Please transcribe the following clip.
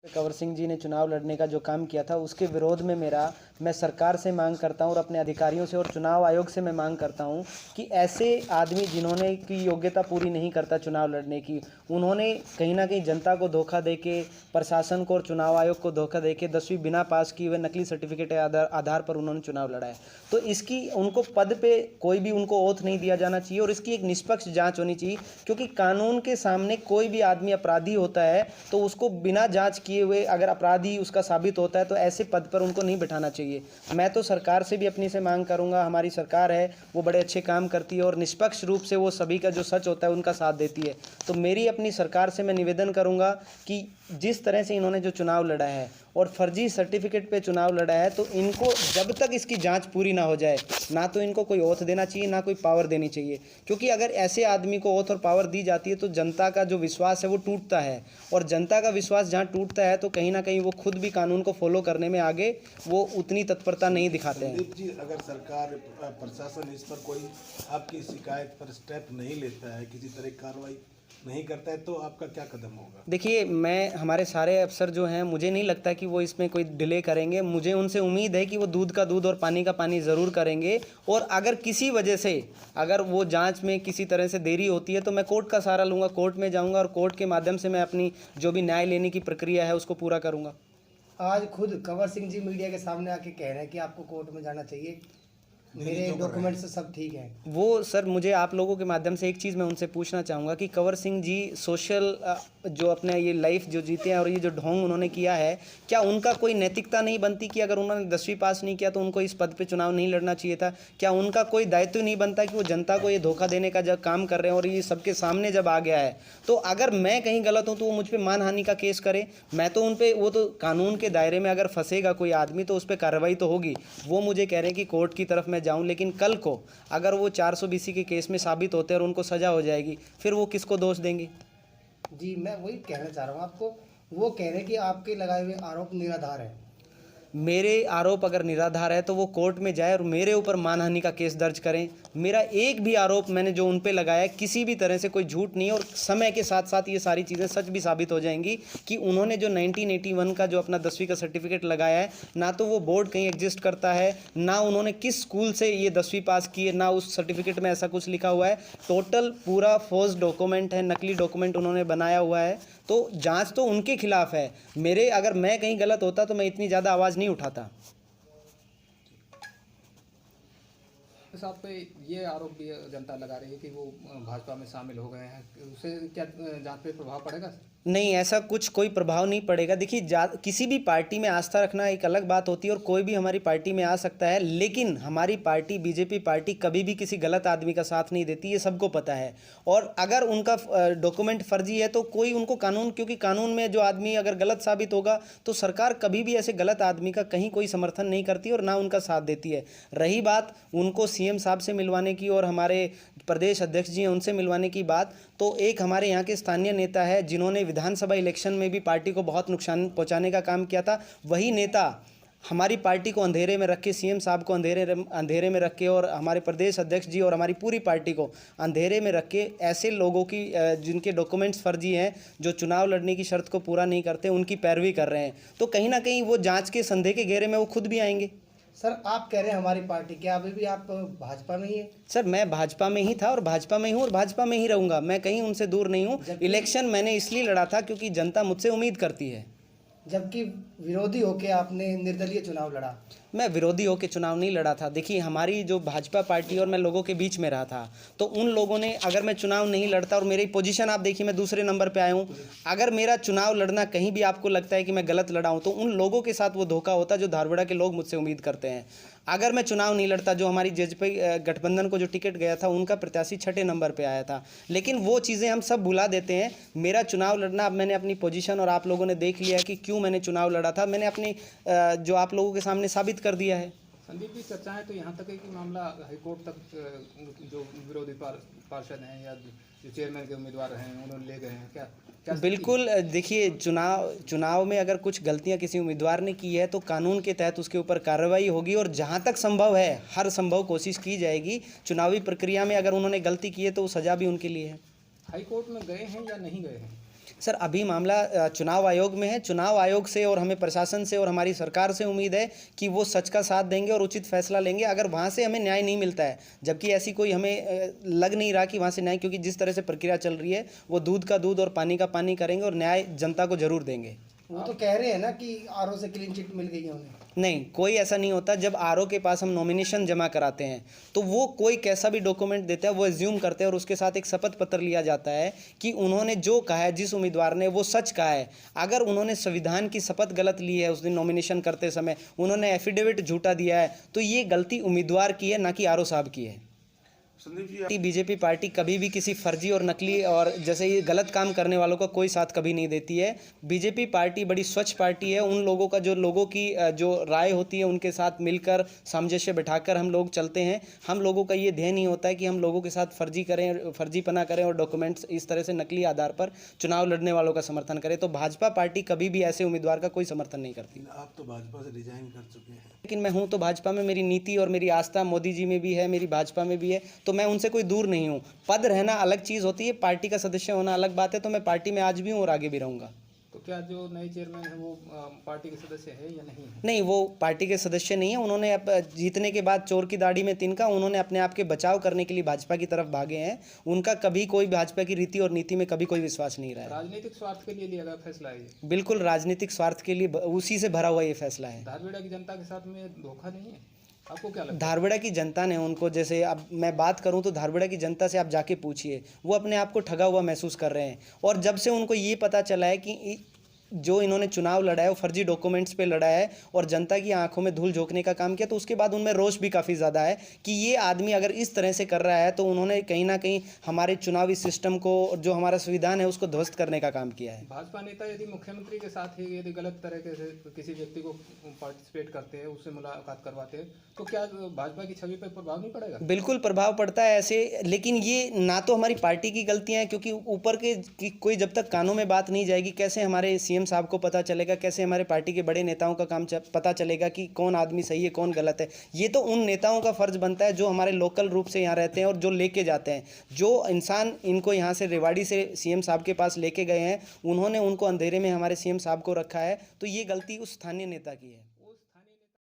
कंवर सिंह जी ने चुनाव लड़ने का जो काम किया था उसके विरोध में मैं सरकार से मांग करता हूं और अपने अधिकारियों से और चुनाव आयोग से मैं मांग करता हूं कि ऐसे आदमी जिन्होंने की योग्यता पूरी नहीं करता चुनाव लड़ने की, उन्होंने कहीं ना कहीं जनता को धोखा देके, प्रशासन को और चुनाव आयोग को धोखा देके 10वीं बिना पास किए हुए नकली सर्टिफिकेट के आधार पर उन्होंने चुनाव लड़ा है। तो इसकी उनको पद पे कोई भी उनको ओथ नहीं दिया जाना चाहिए और इसकी एक निष्पक्ष जाँच होनी चाहिए, क्योंकि कानून के सामने कोई भी आदमी अपराधी होता है तो उसको बिना जाँच किए हुए अगर अपराधी उसका साबित होता है तो ऐसे पद पर उनको नहीं बिठाना चाहिए। मैं तो सरकार से भी अपनी से मांग करूंगा, हमारी सरकार है वो बड़े अच्छे काम करती है और निष्पक्ष रूप से वो सभी का जो सच होता है उनका साथ देती है। तो मेरी अपनी सरकार से मैं निवेदन करूंगा कि जिस तरह से इन्होंने जो चुनाव लड़ा है और फर्जी सर्टिफिकेट पे चुनाव लड़ा है, तो इनको जब तक इसकी जांच पूरी ना हो जाए, ना तो इनको कोई ओथ देना चाहिए ना कोई पावर देनी चाहिए, क्योंकि अगर ऐसे आदमी को ओथ और पावर दी जाती है तो जनता का जो विश्वास है वो टूटता है और जनता का विश्वास जहाँ टूटता है तो कहीं ना कहीं वो खुद भी कानून को फॉलो करने में आगे वो उतनी तत्परता नहीं दिखाते हैं। संदीप जी, अगर सरकार प्रशासन इस पर कोई आपकी शिकायत पर स्टेप नहीं लेता है, किसी तरह की कार्रवाई नहीं करता है, तो आपका क्या कदम होगा? देखिए, हमारे सारे अफसर जो हैं, मुझे नहीं लगता कि वो इसमें कोई डिले करेंगे। मुझे उनसे उम्मीद है कि वो दूध का दूध और पानी का पानी ज़रूर करेंगे और अगर किसी वजह से अगर वो जांच में किसी तरह से देरी होती है तो मैं कोर्ट का सहारा लूँगा, कोर्ट में जाऊँगा और कोर्ट के माध्यम से मैं अपनी जो भी न्याय लेने की प्रक्रिया है उसको पूरा करूँगा। आज खुद कंवर सिंह जी मीडिया के सामने आके कह रहे हैं कि आपको कोर्ट में जाना चाहिए, मेरे डॉक्यूमेंट्स सब ठीक हैं। वो सर, मुझे आप लोगों के माध्यम से एक चीज़ मैं उनसे पूछना चाहूँगा कि कंवर सिंह जी सोशल जो अपने ये लाइफ जो जीते हैं और ये जो ढोंग उन्होंने किया है, क्या उनका कोई नैतिकता नहीं बनती कि अगर उन्होंने 10वीं पास नहीं किया तो उनको इस पद पे चुनाव नहीं लड़ना चाहिए था? क्या उनका कोई दायित्व नहीं बनता कि वो जनता को ये धोखा देने का जब काम कर रहे हैं और ये सबके सामने जब आ गया है तो अगर मैं कहीं गलत हूँ तो वो मुझ पर मानहानि का केस करे? मैं तो उन पर, वो तो कानून के दायरे में अगर फंसेगा कोई आदमी तो उस पर कार्रवाई तो होगी। वो मुझे कह रहे हैं कि कोर्ट की तरफ मैं जाऊँ, लेकिन कल को अगर वो 420 के केस में साबित होते हैं और उनको सजा हो जाएगी, फिर वो किसको दोष देंगे? जी, मैं वही कहना चाह रहा हूँ आपको। वो कह रहे हैं कि आपके लगाए हुए आरोप निराधार है। मेरे आरोप अगर निराधार है तो वो कोर्ट में जाए और मेरे ऊपर मानहानि का केस दर्ज करें। मेरा एक भी आरोप मैंने जो उन पे लगाया किसी भी तरह से कोई झूठ नहीं है और समय के साथ साथ ये सारी चीज़ें सच भी साबित हो जाएंगी कि उन्होंने जो 1981 का जो अपना 10वीं का सर्टिफिकेट लगाया है, ना तो वो बोर्ड कहीं एग्जिस्ट करता है, ना उन्होंने किस स्कूल से ये 10वीं पास की है, ना उस सर्टिफिकेट में ऐसा कुछ लिखा हुआ है। टोटल पूरा फोर्स डॉक्यूमेंट है, नकली डॉक्यूमेंट उन्होंने बनाया हुआ है। तो जांच तो उनके खिलाफ है। मेरे, अगर मैं कहीं गलत होता तो मैं इतनी ज़्यादा आवाज़ नहीं उठाता। साहब पे ये आरोप भी जनता लगा रही है कि वो भाजपा में शामिल हो गए हैं, उससे क्या जांच पे प्रभाव पड़ेगा? नहीं, ऐसा कुछ कोई प्रभाव नहीं पड़ेगा। देखिए, किसी भी पार्टी में आस्था रखना एक अलग बात होती है और कोई भी हमारी पार्टी में आ सकता है, लेकिन हमारी पार्टी बीजेपी पार्टी कभी भी किसी गलत आदमी का साथ नहीं देती, ये सबको पता है। और अगर उनका डॉक्यूमेंट फर्जी है तो कोई उनको कानून, क्योंकि कानून में जो आदमी अगर गलत साबित होगा तो सरकार कभी भी ऐसे गलत आदमी का कहीं कोई समर्थन नहीं करती और ना उनका साथ देती है। रही बात उनको सीएम साहब से मिलवाने की और हमारे प्रदेश अध्यक्ष जी हैं उनसे मिलवाने की बात, तो एक हमारे यहाँ के स्थानीय नेता है जिन्होंने विधानसभा इलेक्शन में भी पार्टी को बहुत नुकसान पहुंचाने का काम किया था, वही नेता हमारी पार्टी को अंधेरे में रख के, सीएम साहब को अंधेरे में रख के और हमारे प्रदेश अध्यक्ष जी और हमारी पूरी पार्टी को अंधेरे में रख के ऐसे लोगों की जिनके डॉक्यूमेंट्स फर्जी हैं, जो चुनाव लड़ने की शर्त को पूरा नहीं करते, उनकी पैरवी कर रहे हैं। तो कहीं ना कहीं वो जांच के संदेह के घेरे में वो खुद भी आएंगे। सर, आप कह रहे हैं हमारी पार्टी, क्या अभी भी आप भाजपा में ही है? सर, मैं भाजपा में ही था और भाजपा में हूँ और भाजपा में ही रहूँगा। मैं कहीं उनसे दूर नहीं हूँ। इलेक्शन मैंने इसलिए लड़ा था क्योंकि जनता मुझसे उम्मीद करती है। जबकि विरोधी होके आपने निर्दलीय चुनाव लड़ा। मैं विरोधी होकर चुनाव नहीं लड़ा था। देखिए, हमारी जो भाजपा पार्टी और मैं लोगों के बीच में रहा था, तो उन लोगों ने, अगर मैं चुनाव नहीं लड़ता, और मेरी पोजीशन आप देखिए, मैं दूसरे नंबर पे आया हूँ, अगर मेरा चुनाव लड़ना कहीं भी आपको लगता है कि मैं गलत लड़ा हूँ तो उन लोगों के साथ वो धोखा होता जो धारवाड़ा के लोग मुझसे उम्मीद करते हैं। अगर मैं चुनाव नहीं लड़ता, जो हमारी जेजेपी गठबंधन को जो टिकट गया था उनका प्रत्याशी 6ठे नंबर पे आया था। लेकिन वो चीज़ें हम सब भुला देते हैं। मेरा चुनाव लड़ना, अब मैंने अपनी पोजीशन और आप लोगों ने देख लिया कि क्यों मैंने चुनाव लड़ा था, मैंने अपनी जो आप लोगों के सामने साबित कर दिया है। संदीप जी, चर्चाएं तो यहाँ तक है कि मामला हाईकोर्ट तक जो विरोधी पार्षद हैं या जो चेयरमैन के उम्मीदवार हैं उन्होंने ले गए हैं। क्या बिल्कुल, देखिए, चुनाव में अगर कुछ गलतियां किसी उम्मीदवार ने की है तो कानून के तहत उसके ऊपर कार्रवाई होगी और जहां तक संभव है हर संभव कोशिश की जाएगी। चुनावी प्रक्रिया में अगर उन्होंने गलती की है तो वो सज़ा भी उनके लिए है। हाईकोर्ट में गए हैं या नहीं गए हैं? सर अभी मामला चुनाव आयोग में है। चुनाव आयोग से और हमें प्रशासन से और हमारी सरकार से उम्मीद है कि वो सच का साथ देंगे और उचित फैसला लेंगे। अगर वहाँ से हमें न्याय नहीं मिलता है, जबकि ऐसी कोई हमें लग नहीं रहा कि वहाँ से न्याय, क्योंकि जिस तरह से प्रक्रिया चल रही है वो दूध का दूध और पानी का पानी करेंगे और न्याय जनता को जरूर देंगे। वो तो कह रहे हैं ना कि आरओ से क्लीन चिट मिल गई है उन्हें। नहीं, कोई ऐसा नहीं होता। जब आरओ के पास हम नॉमिनेशन जमा कराते हैं तो वो कोई कैसा भी डॉक्यूमेंट देता है वो एज्यूम करते हैं और उसके साथ एक शपथ पत्र लिया जाता है कि उन्होंने जो कहा है, जिस उम्मीदवार ने, वो सच कहा है। अगर उन्होंने संविधान की शपथ गलत ली है उस दिन नॉमिनेशन करते समय, उन्होंने एफिडेविट झूठा दिया है, तो ये गलती उम्मीदवार की है, ना कि आरओ साहब की है। संदीप जी, बीजेपी पार्टी कभी भी किसी फर्जी और नकली और जैसे ये गलत काम करने वालों का कोई साथ कभी नहीं देती है। बीजेपी पार्टी बड़ी स्वच्छ पार्टी है। उन लोगों का जो लोगों की जो राय होती है उनके साथ मिलकर सामंजस्य बिठाकर हम लोग चलते हैं। हम लोगों का ये ध्येय नहीं होता है कि हम लोगों के साथ फर्जीपना करें और डॉक्यूमेंट्स इस तरह से नकली आधार पर चुनाव लड़ने वालों का समर्थन करें। तो भाजपा पार्टी कभी भी ऐसे उम्मीदवार का कोई समर्थन नहीं करती। आप तो भाजपा से रिजाइन कर चुके हैं। लेकिन मैं हूं तो भाजपा में, मेरी नीति और मेरी आस्था मोदी जी में भी है, मेरी भाजपा में भी है, तो मैं उनसे कोई दूर नहीं हूं। पद रहना अलग चीज़ होती है, पार्टी का सदस्य होना अलग बात है। तो मैं पार्टी में आज भी हूं और आगे भी रहूंगा। तो क्या जो नए चेयरमैन है वो पार्टी के सदस्य है या नहीं है? नहीं, वो पार्टी के सदस्य नहीं है। उन्होंने जीतने के बाद चोर की दाढ़ी में तिनका, उन्होंने अपने आप के बचाव करने के लिए भाजपा की तरफ भागे हैं। उनका कभी कोई भाजपा की रीति और नीति में कभी कोई विश्वास नहीं रहा है। राजनीतिक स्वार्थ के लिए लिया गया फैसला है ये? बिल्कुल राजनीतिक स्वार्थ के लिए, उसी से भरा हुआ ये फैसला है। धारवेड़ा की जनता के साथ में धोखा नहीं है? आपको क्या लगता है? धारवेड़ा की जनता ने उनको, जैसे अब मैं बात करूं तो धारवेड़ा की जनता से आप जाके पूछिए, वो अपने आप को ठगा हुआ महसूस कर रहे हैं। और जब से उनको ये पता चला है कि जो इन्होंने चुनाव लड़ा है वो फर्जी डॉक्यूमेंट्स पे लड़ा है और जनता की आंखों में धूल झोंकने का काम किया, तो उसके बाद उनमें रोष भी काफ़ी ज़्यादा है कि ये आदमी अगर इस तरह से कर रहा है तो उन्होंने कहीं ना कहीं हमारे चुनावी सिस्टम को, जो हमारा संविधान है, उसको ध्वस्त करने का काम किया है। भाजपा नेता यदि मुख्यमंत्री के साथ ही यदि गलत तरीके से किसी व्यक्ति को पार्टिसिपेट करते हैं, उससे मुलाकात करवाते हैं, तो क्या भाजपा की छवि पर प्रभाव नहीं पड़ेगा? बिल्कुल प्रभाव पड़ता है ऐसे, लेकिन ये ना तो हमारी पार्टी की गलतियां हैं, क्योंकि ऊपर के कोई जब तक कानों में बात नहीं जाएगी, कैसे हमारे सीएम साहब को पता चलेगा, कैसे हमारे पार्टी के बड़े नेताओं का काम पता चलेगा कि कौन आदमी सही है कौन गलत है। ये तो उन नेताओं का फर्ज बनता है जो हमारे लोकल रूप से यहाँ रहते हैं और जो लेके जाते हैं। जो इंसान इनको यहाँ से रेवाड़ी से सीएम साहब के पास लेके गए हैं, उन्होंने उनको अंधेरे में हमारे सीएम साहब को रखा है, तो ये गलती उस स्थानीय नेता की है।